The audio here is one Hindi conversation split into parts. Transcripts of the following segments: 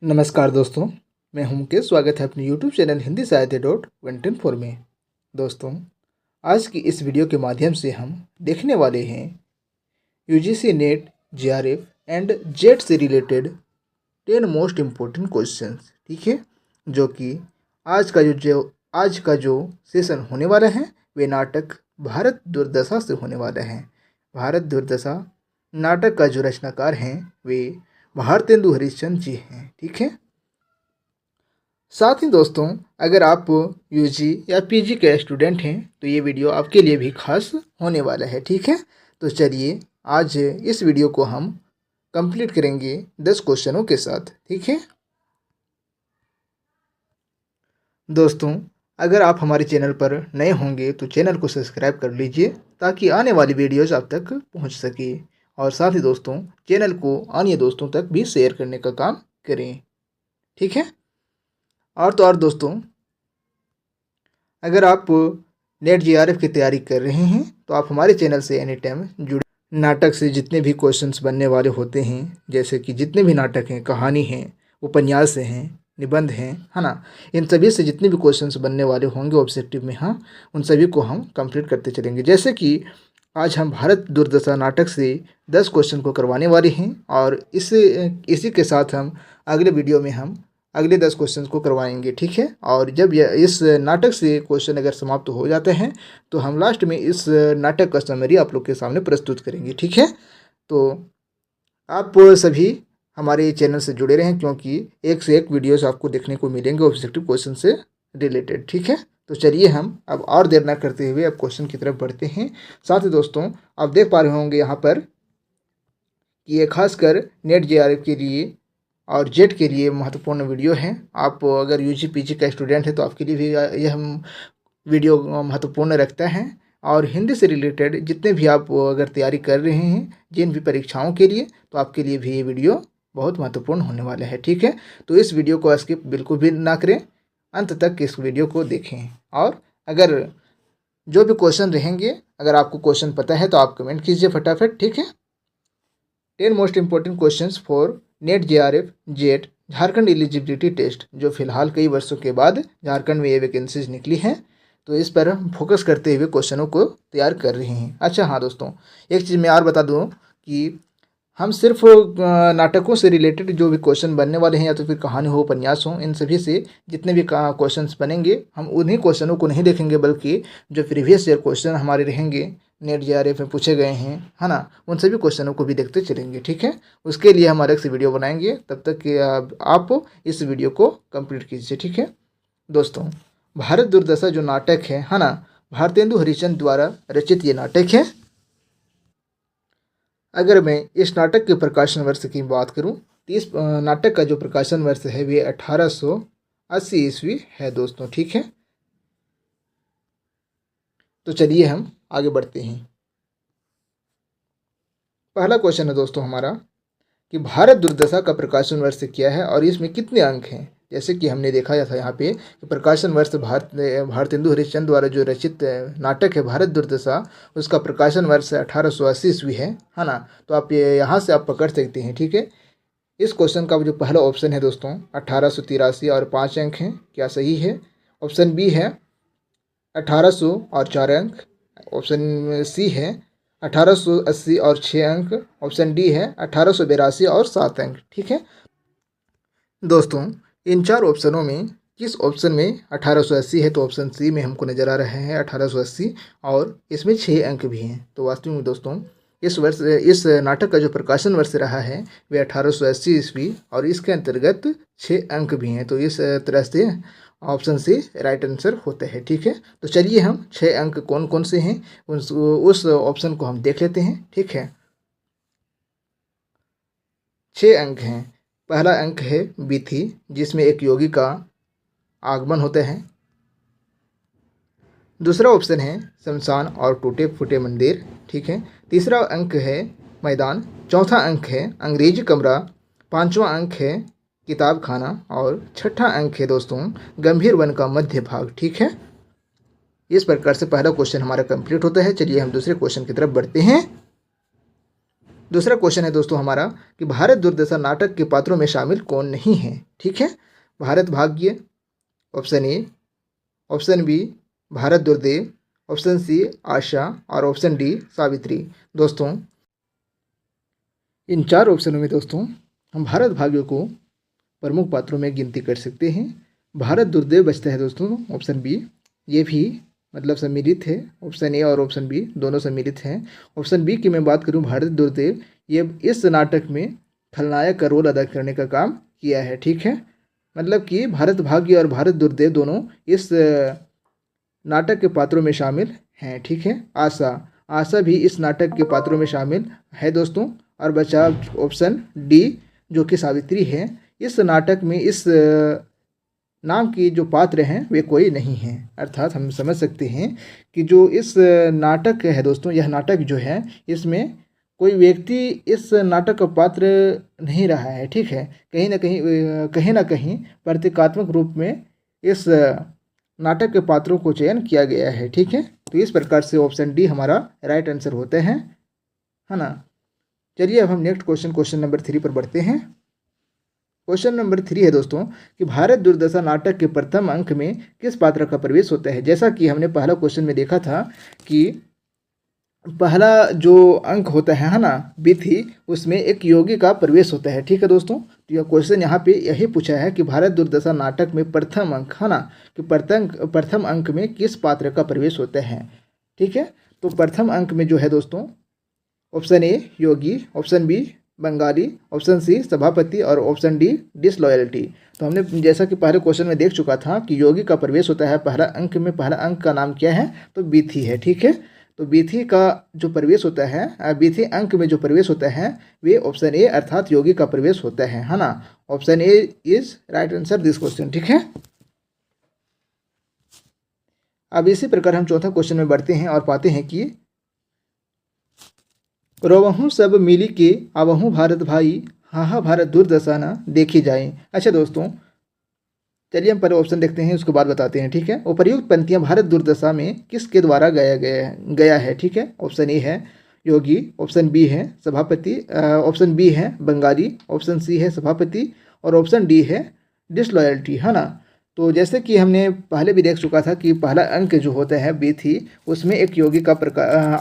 नमस्कार दोस्तों, मैं हूं मुकेश। स्वागत है अपने YouTube चैनल हिंदी साहित्य.104 में। दोस्तों, आज की इस वीडियो के माध्यम से हम देखने वाले हैं UGC net, JRF and jet से रिलेटेड 10 मोस्ट इम्पोर्टेंट क्वेश्चंस। ठीक है, जो कि आज का जो सेशन होने वाला है वे नाटक भारत दुर्दशा से होने वाला है। भारत दुर्दशा नाटक का जो रचनाकार हैं वे भारतेंदु हरिश्चंद्र जी हैं। ठीक है, साथ ही दोस्तों, अगर आप यूजी या पीजी के स्टूडेंट हैं तो ये वीडियो आपके लिए भी खास होने वाला है। ठीक है, तो चलिए आज इस वीडियो को हम कंप्लीट करेंगे 10 क्वेश्चनों के साथ। ठीक है दोस्तों, अगर आप हमारे चैनल पर नए होंगे तो चैनल को सब्सक्राइब कर लीजिए ताकि आने वाली वीडियोज़ आप तक पहुंच सके, और साथ ही दोस्तों चैनल को अन्य दोस्तों तक भी शेयर करने का काम करें। ठीक है, और दोस्तों, अगर आप नेट जेआरएफ की तैयारी कर रहे हैं तो आप हमारे चैनल से एनी टाइम जुड़े। नाटक से जितने भी क्वेश्चंस बनने वाले होते हैं, जैसे कि जितने भी नाटक हैं, कहानी हैं, उपन्यास हैं, निबंध हैं, है ना, इन सभी से जितने भी क्वेश्चंस बनने वाले होंगे ऑब्जेक्टिव में, हाँ, उन सभी को हम कंप्लीट करते चलेंगे। जैसे कि आज हम भारत दुर्दशा नाटक से 10 क्वेश्चन को करवाने वाले हैं, और इसी के साथ हम अगले वीडियो में हम अगले 10 क्वेश्चन को करवाएंगे। ठीक है, और जब इस नाटक से क्वेश्चन अगर समाप्त हो जाते हैं तो हम लास्ट में इस नाटक का समरी आप लोग के सामने प्रस्तुत करेंगे। ठीक है, तो आप सभी हमारे चैनल से जुड़े रहें, क्योंकि एक से एक वीडियोस आपको देखने को मिलेंगे ऑब्जेक्टिव क्वेश्चन से रिलेटेड। ठीक है, तो चलिए हम अब और देर ना करते हुए अब क्वेश्चन की तरफ बढ़ते हैं। साथ ही दोस्तों, आप देख पा रहे होंगे यहाँ पर कि ये खासकर नेट जेआरएफ के लिए और जेट के लिए महत्वपूर्ण वीडियो है। आप अगर यूजी पीजी का स्टूडेंट है तो आपके लिए भी यह वीडियो महत्वपूर्ण रखता है, और हिंदी से रिलेटेड जितने भी आप अगर तैयारी कर रहे हैं जिन भी परीक्षाओं के लिए, तो आपके लिए भी ये वीडियो बहुत महत्वपूर्ण होने वाला है। ठीक है, तो इस वीडियो को स्किप बिल्कुल भी ना करें, अंत तक इस वीडियो को देखें। और अगर जो भी क्वेश्चन रहेंगे, अगर आपको क्वेश्चन पता है तो आप कमेंट कीजिए फटाफट। ठीक है, 10 most important questions for NET JRF JET Jharkhand eligibility test, जो फिलहाल कई वर्षों के बाद झारखंड में ये वैकेंसीज निकली हैं, तो इस पर हम फोकस करते हुए क्वेश्चनों को तैयार कर रहे हैं। अच्छा हाँ दोस्तों, एक चीज़ मैं और बता दूं कि हम सिर्फ नाटकों से रिलेटेड जो भी क्वेश्चन बनने वाले हैं, या तो फिर कहानी हो, उपन्यास हो, इन सभी से जितने भी क्वेश्चंस बनेंगे हम उन्हीं क्वेश्चनों को नहीं देखेंगे, बल्कि जो प्रीवियस ईयर क्वेश्चन हमारे रहेंगे नेट जेआरएफ में पूछे गए हैं, है ना, उन सभी क्वेश्चनों को भी देखते चलेंगे। ठीक है, उसके लिए हम अलग से वीडियो बनाएंगे, तब तक कि आप इस वीडियो को कंप्लीट कीजिए। ठीक है दोस्तों, भारत दुर्दशा जो नाटक है ना, भारतेंदु हरिश्चंद्र द्वारा रचित ये नाटक है। अगर मैं इस नाटक के प्रकाशन वर्ष की बात करूं तो इस नाटक का जो प्रकाशन वर्ष है वे 1880 ईस्वी है दोस्तों। ठीक है, तो चलिए हम आगे बढ़ते हैं। पहला क्वेश्चन है दोस्तों हमारा कि भारत दुर्दशा का प्रकाशन वर्ष क्या है और इसमें कितने अंक हैं। जैसे कि हमने देखा था यहाँ पे कि प्रकाशन वर्ष भारतेंदु हरिश्चंद्र द्वारा जो रचित नाटक है भारत दुर्दशा, उसका प्रकाशन वर्ष 1880 ईस्वी है ना। तो आप यहाँ से आप पकड़ सकते हैं। ठीक है, इस क्वेश्चन का जो पहला ऑप्शन है दोस्तों 1883 और 5 अंक हैं, क्या सही है? ऑप्शन बी है 1800 और 4 अंक, ऑप्शन सी है 1880 और 6 अंक, ऑप्शन डी है 1882 और 7 अंक। ठीक है दोस्तों, इन 4 ऑप्शनों में किस ऑप्शन में 1880 है? तो ऑप्शन सी में हमको नज़र आ रहा है 1880, और इसमें 6 अंक भी हैं। तो वास्तव में दोस्तों इस नाटक का जो प्रकाशन वर्ष रहा है वे 1880 ईस्वी, और इसके अंतर्गत 6 अंक भी हैं। तो इस तरह से ऑप्शन सी राइट आंसर होता है। ठीक है, तो चलिए हम 6 अंक कौन कौन से हैं उस ऑप्शन को हम देख लेते हैं। ठीक है, 6 अंक हैं। पहला अंक है बीथी, जिसमें एक योगी का आगमन होता है। दूसरा ऑप्शन है शमशान और टूटे फूटे मंदिर। ठीक है, तीसरा अंक है मैदान। चौथा अंक है अंग्रेजी कमरा। पांचवा अंक है किताब खाना, और छठा अंक है दोस्तों गंभीर वन का मध्य भाग। ठीक है, इस प्रकार से पहला क्वेश्चन हमारा कंप्लीट होता है। चलिए हम दूसरे क्वेश्चन की तरफ बढ़ते हैं। दूसरा क्वेश्चन है दोस्तों हमारा कि भारत दुर्दशा नाटक के पात्रों में शामिल कौन नहीं है। ठीक है, भारत भाग्य, option A, option B Bharat दुर्देव, ऑप्शन सी आशा और ऑप्शन डी सावित्री। दोस्तों इन चार ऑप्शनों में दोस्तों हम भारत भाग्य को प्रमुख पात्रों में गिनती कर सकते हैं। भारत दुर्देव बचता है दोस्तों ऑप्शन बी, ये भी मतलब सम्मिलित है। ऑप्शन ए और ऑप्शन बी दोनों सम्मिलित हैं। ऑप्शन बी की मैं बात करूं, भारत दुर्देव ये इस नाटक में खलनायक का रोल अदा करने का काम किया है। ठीक है, मतलब कि भारत भाग्य और भारत दुर्देव दोनों इस नाटक के पात्रों में शामिल हैं। ठीक है, आशा भी इस नाटक के पात्रों में शामिल है दोस्तों। और बचा ऑप्शन डी जो कि सावित्री है। इस नाटक में इस नाम की जो पात्र हैं वे कोई नहीं हैं। अर्थात हम समझ सकते हैं कि जो इस नाटक है दोस्तों, यह नाटक जो है इसमें कोई व्यक्ति इस नाटक का पात्र नहीं रहा है। ठीक है, कहीं ना कहीं प्रतीकात्मक रूप में इस नाटक के पात्रों को चयन किया गया है। ठीक है, तो इस प्रकार से ऑप्शन डी हमारा राइट आंसर होता है ना। चलिए अब हम नेक्स्ट क्वेश्चन नंबर 3 पर बढ़ते हैं। क्वेश्चन नंबर 3 है दोस्तों कि भारत दुर्दशा नाटक के प्रथम अंक में किस पात्र का प्रवेश होता है। जैसा कि हमने पहला क्वेश्चन में देखा था कि पहला जो अंक होता है ना विधि, उसमें एक योगी का प्रवेश होता है। ठीक है दोस्तों, तो यह क्वेश्चन यहाँ पे यही पूछा है कि भारत दुर्दशा नाटक में प्रथम अंक है ना कि प्रथम अंक में किस पात्र का प्रवेश होता है। ठीक है, तो प्रथम अंक में जो है दोस्तों ऑप्शन ए योगी, option B Bengali, option C सभापति और ऑप्शन डी डिसलॉयल्टी। तो हमने जैसा कि पहले क्वेश्चन में देख चुका था कि योगी का प्रवेश होता है पहला अंक में। पहला अंक का नाम क्या है, तो बीथी है। ठीक है, तो बीथी का जो प्रवेश होता है, बीथी अंक में जो प्रवेश होता है वे ऑप्शन ए अर्थात योगी का प्रवेश होता है ना। Option A is right answer this question. ठीक है, अब इसी प्रकार हम चौथा क्वेश्चन में बढ़ते हैं और पाते हैं कि रोवहूँ सब मिली के आवहूँ भारत भाई, हाँ भारत दुर्दशा ना देखी जाए। अच्छा दोस्तों, चलिए हम पहले ऑप्शन देखते हैं, उसके बाद बताते हैं। ठीक है, उपर्युक्त पंक्तियाँ भारत दुर्दशा में किसके द्वारा गया है। ठीक है, ऑप्शन ए है योगी, ऑप्शन बी है सभापति, ऑप्शन बी है बंगाली, ऑप्शन सी है सभापति और ऑप्शन डी है डिसलॉयल्टी, है ना। तो जैसे कि हमने पहले भी देख चुका था कि पहला अंक जो होता है बीथी, उसमें एक योगी का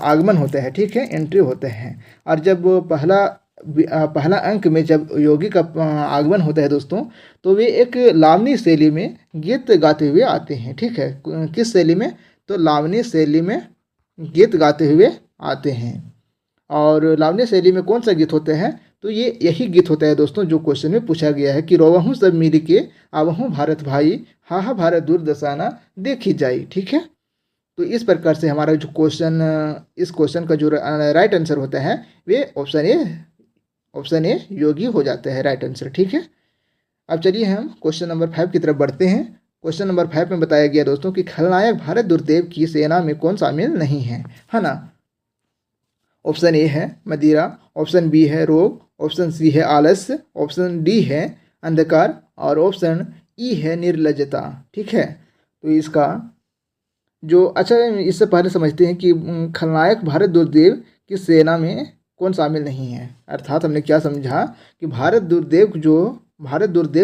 आगमन होता है। ठीक है, एंट्री होते हैं। और जब पहला अंक में जब योगी का आगमन होता है दोस्तों, तो वे एक लावनी शैली में गीत गाते हुए आते हैं। ठीक है, किस शैली में, तो लावनी शैली में गीत गाते हुए आते हैं। और लावनी शैली में कौन सा गीत होता है, तो ये यही गीत होता है दोस्तों जो क्वेश्चन में पूछा गया है कि रोवहूँ सब मिल के आवहूँ भारत भाई, हाँ भारत दुर्दशा ना देखी जाई। ठीक है, तो इस प्रकार से हमारा जो इस क्वेश्चन का जो राइट आंसर होता है वे ऑप्शन ए योगी हो जाता है राइट आंसर। ठीक है, अब चलिए हम क्वेश्चन नंबर 5 की तरफ बढ़ते हैं। क्वेश्चन नंबर 5 में बताया गया दोस्तों कि खलनायक भारत दुर्देव की सेना में कौन शामिल नहीं है ना। ऑप्शन ए है मदिरा, ऑप्शन बी है रोग, ऑप्शन सी है आलस्य, ऑप्शन डी है अंधकार और ऑप्शन ई है निर्लजता। ठीक है, तो इसका जो अच्छा इससे पहले समझते हैं कि खलनायक भारत दुर्देव की सेना में कौन शामिल नहीं है। अर्थात हमने क्या समझा कि भारत दुर्देव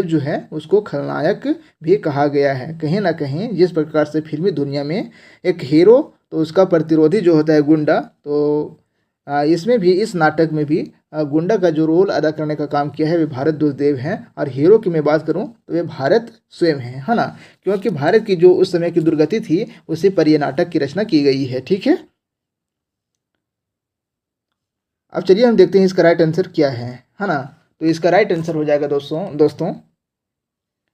जो है उसको खलनायक भी कहा गया है। कहीं ना कहीं जिस प्रकार से फिल्मी दुनिया में एक हीरो तो उसका प्रतिरोधी जो होता है गुंडा, तो इसमें भी इस नाटक में भी गुंडा का जो रोल अदा करने का काम किया है वे भारत दुर्देव हैं। और हीरो की मैं बात करूं तो वे भारत स्वयं है ना, क्योंकि भारत की जो उस समय की दुर्गति थी उसी पर यह नाटक की रचना की गई है। ठीक है, अब चलिए हम देखते हैं इसका राइट आंसर क्या है ना। तो इसका राइट आंसर हो जाएगा दोस्तों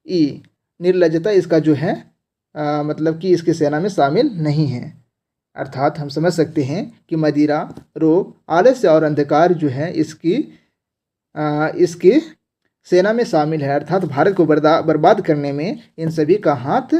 ई निर्लजता। इसका जो है मतलब कि इसकी सेना में शामिल नहीं है। अर्थात हम समझ सकते हैं कि मदिरा, रोग, आलस्य और अंधकार जो है इसकी सेना में शामिल है। अर्थात भारत को बर्बाद करने में इन सभी का हाथ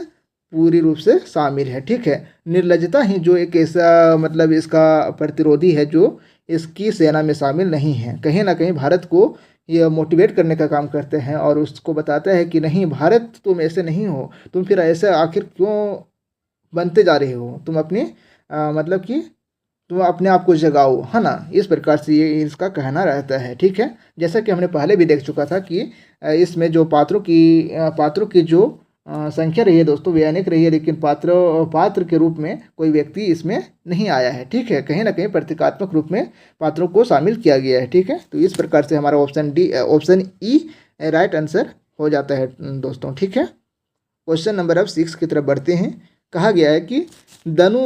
पूरी रूप से शामिल है। ठीक है, निर्लजता ही जो एक ऐसा मतलब इसका प्रतिरोधी है जो इसकी सेना में शामिल नहीं है। कहीं ना कहीं भारत को यह मोटिवेट करने का काम करते हैं और उसको बताता है कि नहीं भारत तुम ऐसे नहीं हो, तुम फिर ऐसे आखिर क्यों बनते जा रहे हो, तुम अपनी मतलब कि तुम अपने आप को जगाओ, है ना। इस प्रकार से ये इसका कहना रहता है, ठीक है। जैसा कि हमने पहले भी देख चुका था कि इसमें जो पात्रों की जो संख्या रही है दोस्तों वे अनेक रही है, लेकिन पात्र के रूप में कोई व्यक्ति इसमें नहीं आया है, ठीक है। कहीं ना कहीं प्रतीकात्मक रूप में पात्रों को शामिल किया गया है, ठीक है। तो इस प्रकार से हमारा ऑप्शन ई राइट आंसर हो जाता है दोस्तों, ठीक है। क्वेश्चन नंबर अब 6 की तरफ बढ़ते हैं। कहा गया है कि दनु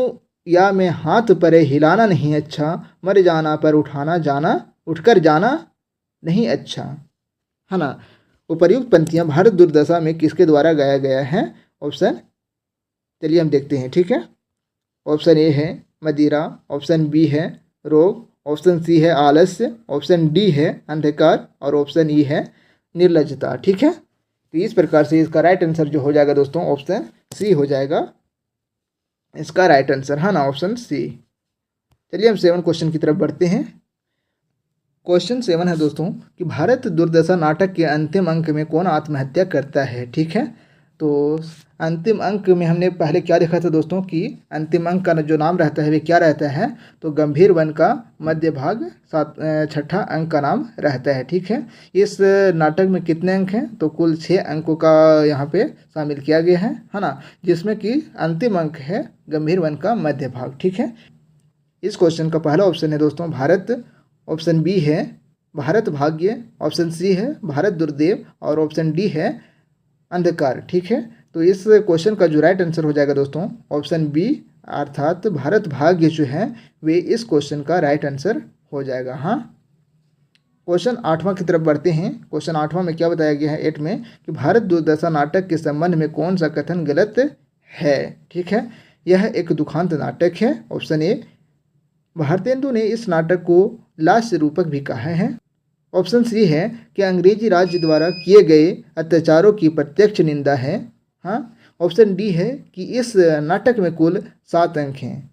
या में हाथ परे हिलाना नहीं अच्छा, मर जाना पर उठकर जाना नहीं अच्छा, है ना। उपर्युक्त पंक्तियां भारत दुर्दशा में किसके द्वारा गाया गया है? ऑप्शन चलिए हम देखते हैं, ठीक है। ऑप्शन ए है मदिरा, ऑप्शन बी है रोग, ऑप्शन सी है आलस्य, ऑप्शन डी है अंधकार और ऑप्शन ई है निर्लजता, ठीक है। तो इस प्रकार से इसका राइट आंसर जो हो जाएगा दोस्तों ऑप्शन सी हो जाएगा इसका राइट आंसर, है ना, ऑप्शन सी। चलिए हम 7 क्वेश्चन की तरफ बढ़ते हैं। क्वेश्चन 7 है दोस्तों कि भारत दुर्दशा नाटक के अंतिम अंक में कौन आत्महत्या करता है, ठीक है। तो अंतिम अंक में हमने पहले क्या देखा था दोस्तों कि अंतिम अंक का जो नाम रहता है वे क्या रहता है? तो गंभीर वन का मध्य भाग 6ठा अंक का नाम रहता है, ठीक है। इस नाटक में कितने अंक हैं? तो कुल 6 अंकों का यहाँ पे शामिल किया गया है ना, जिसमें कि अंतिम अंक है गंभीर वन का मध्य भाग, ठीक है। इस क्वेश्चन का पहला ऑप्शन है दोस्तों भारत, ऑप्शन बी है भारत भाग्य, ऑप्शन सी है भारत दुर्देव और ऑप्शन डी है अंधकार, ठीक है। तो इस क्वेश्चन का जो राइट आंसर हो जाएगा दोस्तों ऑप्शन बी अर्थात भारत भाग्य जो है वे इस क्वेश्चन का राइट आंसर हो जाएगा। हाँ, क्वेश्चन 8वां की तरफ बढ़ते हैं। क्वेश्चन 8वां में क्या बताया गया है 8 में कि भारत दुर्दशा नाटक के संबंध में कौन सा कथन गलत है, ठीक है। यह एक दुखांत नाटक है, ऑप्शन ए। भारतेंदु ने इस नाटक को लास्य रूपक भी कहा है, ऑप्शन सी है कि अंग्रेजी राज्य द्वारा किए गए अत्याचारों की प्रत्यक्ष निंदा है, हाँ। ऑप्शन डी है कि इस नाटक में कुल 7 अंक हैं।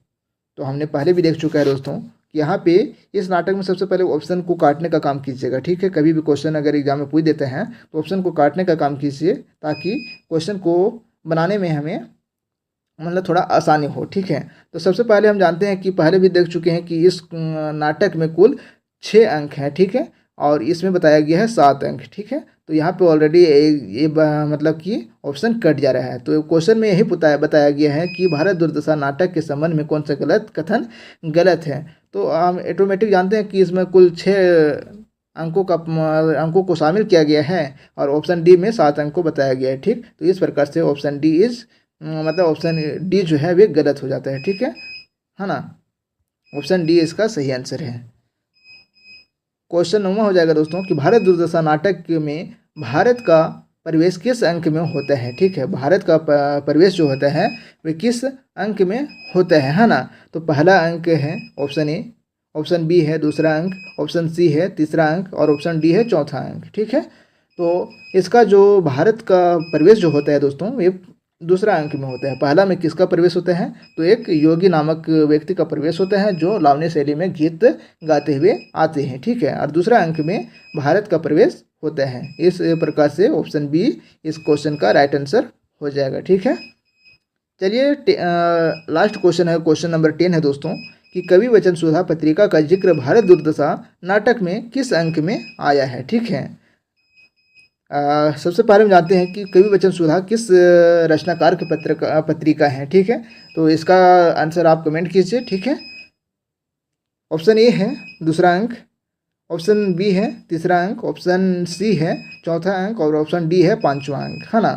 तो हमने पहले भी देख चुका है दोस्तों कि यहाँ पे इस नाटक में सबसे पहले ऑप्शन को काटने का काम कीजिएगा, ठीक है। कभी भी क्वेश्चन अगर एग्जाम में पूछ देते हैं तो ऑप्शन को काटने का काम कीजिए ताकि क्वेश्चन को बनाने में हमें मतलब थोड़ा आसानी हो, ठीक है। तो सबसे पहले हम जानते हैं कि पहले भी देख चुके हैं कि इस नाटक में कुल 6 अंक हैं, ठीक है, और इसमें बताया गया है 7 अंक, ठीक है। तो यहाँ पे ऑलरेडी ये मतलब कि ऑप्शन कट जा रहा है। तो क्वेश्चन में यही बताया गया है कि भारत दुर्दशा नाटक के संबंध में कौन सा कथन गलत है। तो हम ऑटोमेटिक जानते हैं कि इसमें कुल 6 अंकों को शामिल किया गया है और ऑप्शन डी में 7 अंक को बताया गया है, ठीक। तो इस प्रकार से ऑप्शन डी मतलब ऑप्शन डी जो है वे गलत हो जाता है, ठीक है ना। ऑप्शन डी इसका सही आंसर है। क्वेश्चन 9वां हो जाएगा दोस्तों कि भारत दुर्दशा नाटक में भारत का प्रवेश किस अंक में होता है, ठीक है। भारत का प्रवेश जो होता है वे किस अंक में होता है ना। तो पहला अंक है ऑप्शन ए, ऑप्शन बी है दूसरा अंक, ऑप्शन सी है तीसरा अंक और ऑप्शन डी है चौथा अंक, ठीक है। तो इसका जो भारत का प्रवेश जो होता है दोस्तों ये दूसरा अंक में होता है। पहला में किसका प्रवेश होता है? तो एक योगी नामक व्यक्ति का प्रवेश होता है जो लावणी शैली में गीत गाते हुए आते हैं, ठीक है। और दूसरा अंक में भारत का प्रवेश होता है। इस प्रकार से ऑप्शन बी इस क्वेश्चन का राइट आंसर हो जाएगा, ठीक है। चलिए लास्ट क्वेश्चन है, क्वेश्चन नंबर 10 है दोस्तों कि कवि वचन सुधा पत्रिका का जिक्र भारत दुर्दशा नाटक में किस अंक में आया है, ठीक है। सबसे पहले हम जानते हैं कि कवि वचन सुधा किस रचनाकार की पत्रिका है, ठीक है। तो इसका आंसर आप कमेंट कीजिए, ठीक है। ऑप्शन ए है दूसरा अंक, ऑप्शन बी है तीसरा अंक, ऑप्शन सी है चौथा अंक और ऑप्शन डी है 5वां अंक, है ना।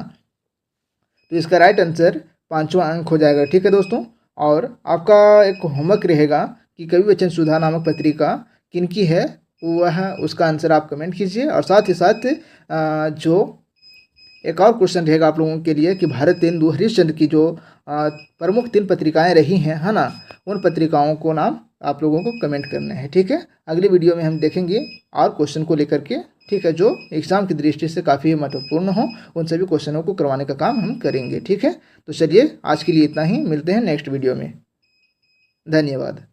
तो इसका राइट आंसर 5वां अंक हो जाएगा, ठीक है दोस्तों। और आपका एक होमवर्क रहेगा कि कवि वचन सुधा नामक पत्रिका किनकी है वह उसका आंसर आप कमेंट कीजिए। और साथ ही साथ जो एक और क्वेश्चन रहेगा आप लोगों के लिए कि भारतेंदु हरिश्चंद्र की जो प्रमुख 3 पत्रिकाएं रही हैं, है ना, उन पत्रिकाओं को नाम आप लोगों को कमेंट करना है, ठीक है। अगली वीडियो में हम देखेंगे और क्वेश्चन को लेकर के, ठीक है, जो एग्जाम की दृष्टि से काफ़ी महत्वपूर्ण हो उन सभी क्वेश्चनों को करवाने का काम हम करेंगे, ठीक है। तो चलिए आज के लिए इतना ही, मिलते हैं नेक्स्ट वीडियो में। धन्यवाद।